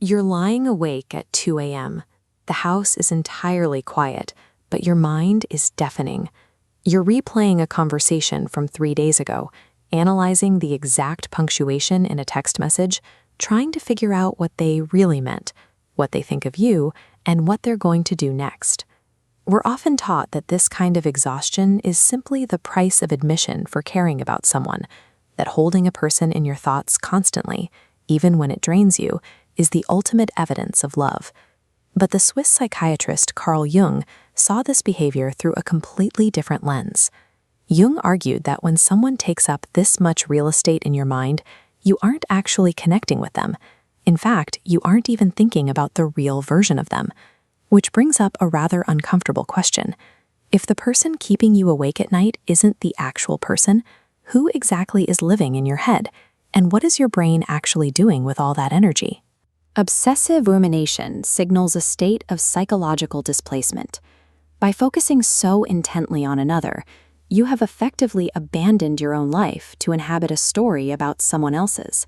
You're lying awake at 2 a.m. The house is entirely quiet, but your mind is deafening. You're replaying a conversation from 3 days ago, analyzing the exact punctuation in a text message, trying to figure out what they really meant, what they think of you, and what they're going to do next. We're often taught that this kind of exhaustion is simply the price of admission for caring about someone, that holding a person in your thoughts constantly, even when it drains you, is the ultimate evidence of love. But the Swiss psychiatrist Carl Jung saw this behavior through a completely different lens. Jung argued that when someone takes up this much real estate in your mind, you aren't actually connecting with them. In fact, you aren't even thinking about the real version of them. Which brings up a rather uncomfortable question. If the person keeping you awake at night isn't the actual person, who exactly is living in your head? And what is your brain actually doing with all that energy? Obsessive rumination signals a state of psychological displacement. By focusing so intently on another, you have effectively abandoned your own life to inhabit a story about someone else's.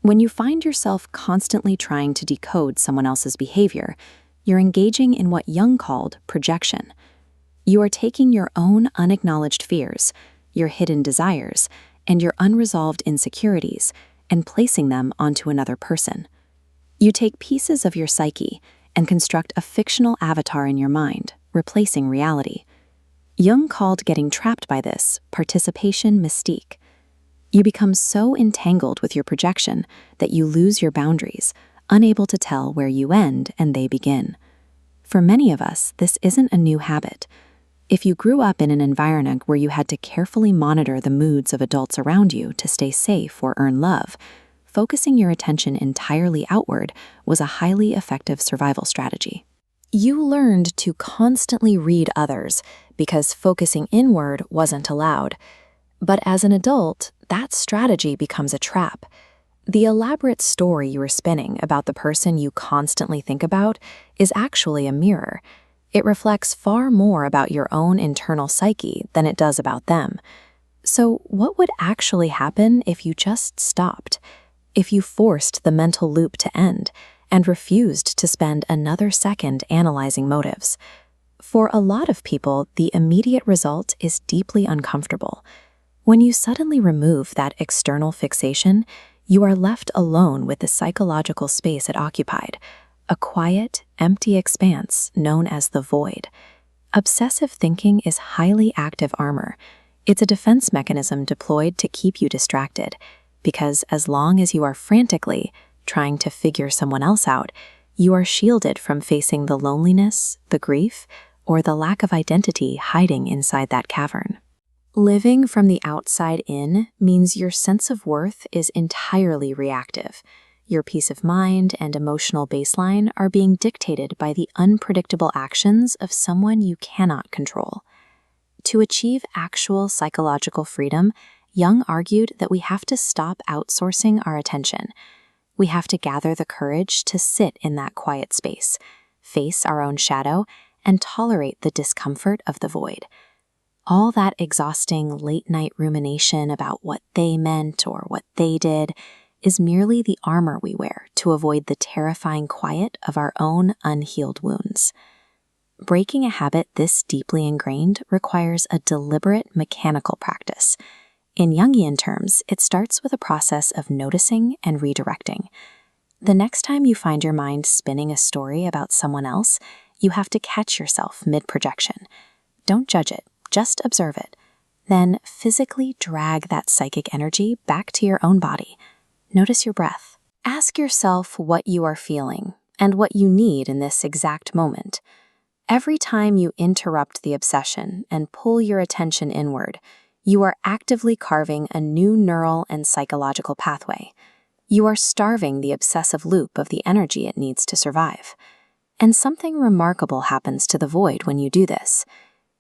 When you find yourself constantly trying to decode someone else's behavior, you're engaging in what Jung called projection. You are taking your own unacknowledged fears, your hidden desires, and your unresolved insecurities, and placing them onto another person. You take pieces of your psyche and construct a fictional avatar in your mind, replacing reality. Jung called getting trapped by this participation mystique. You become so entangled with your projection that you lose your boundaries, unable to tell where you end and they begin. For many of us, this isn't a new habit. If you grew up in an environment where you had to carefully monitor the moods of adults around you to stay safe or earn love, focusing your attention entirely outward was a highly effective survival strategy. You learned to constantly read others because focusing inward wasn't allowed. But as an adult, that strategy becomes a trap. The elaborate story you are spinning about the person you constantly think about is actually a mirror. It reflects far more about your own internal psyche than it does about them. So what would actually happen if you just stopped? If you forced the mental loop to end and refused to spend another second analyzing motives? For a lot of people, the immediate result is deeply uncomfortable. When you suddenly remove that external fixation, you are left alone with the psychological space it occupied, a quiet, empty expanse known as the void. Obsessive thinking is highly active armor. It's a defense mechanism deployed to keep you distracted, because as long as you are frantically trying to figure someone else out, you are shielded from facing the loneliness, the grief, or the lack of identity hiding inside that cavern. Living from the outside in means your sense of worth is entirely reactive. Your peace of mind and emotional baseline are being dictated by the unpredictable actions of someone you cannot control. To achieve actual psychological freedom, Jung argued that we have to stop outsourcing our attention. We have to gather the courage to sit in that quiet space, face our own shadow, and tolerate the discomfort of the void. All that exhausting late-night rumination about what they meant or what they did is merely the armor we wear to avoid the terrifying quiet of our own unhealed wounds. Breaking a habit this deeply ingrained requires a deliberate mechanical practice. In Jungian terms, it starts with a process of noticing and redirecting. The next time you find your mind spinning a story about someone else, you have to catch yourself mid-projection. Don't judge it, just observe it. Then physically drag that psychic energy back to your own body. Notice your breath. Ask yourself what you are feeling and what you need in this exact moment. Every time you interrupt the obsession and pull your attention inward, you are actively carving a new neural and psychological pathway. You are starving the obsessive loop of the energy it needs to survive. And something remarkable happens to the void when you do this.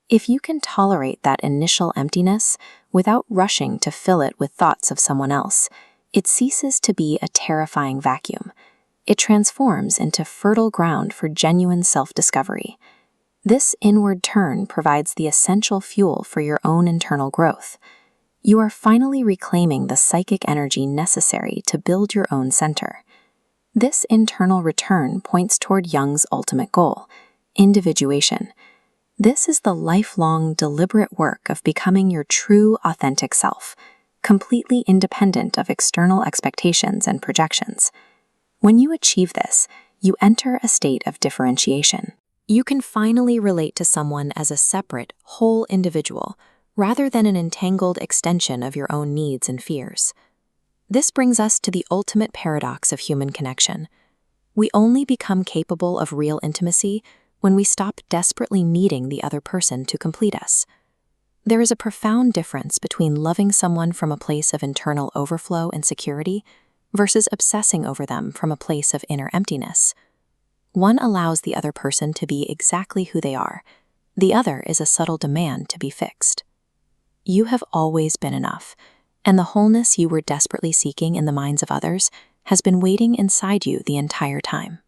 If you can tolerate that initial emptiness without rushing to fill it with thoughts of someone else, it ceases to be a terrifying vacuum. It transforms into fertile ground for genuine self-discovery. This inward turn provides the essential fuel for your own internal growth. You are finally reclaiming the psychic energy necessary to build your own center. This internal return points toward Jung's ultimate goal, individuation. This is the lifelong, deliberate work of becoming your true, authentic self, completely independent of external expectations and projections. When you achieve this, you enter a state of differentiation. You can finally relate to someone as a separate, whole individual, rather than an entangled extension of your own needs and fears. This brings us to the ultimate paradox of human connection. We only become capable of real intimacy when we stop desperately needing the other person to complete us. There is a profound difference between loving someone from a place of internal overflow and security versus obsessing over them from a place of inner emptiness. One allows the other person to be exactly who they are. The other is a subtle demand to be fixed. You have always been enough, and the wholeness you were desperately seeking in the minds of others has been waiting inside you the entire time.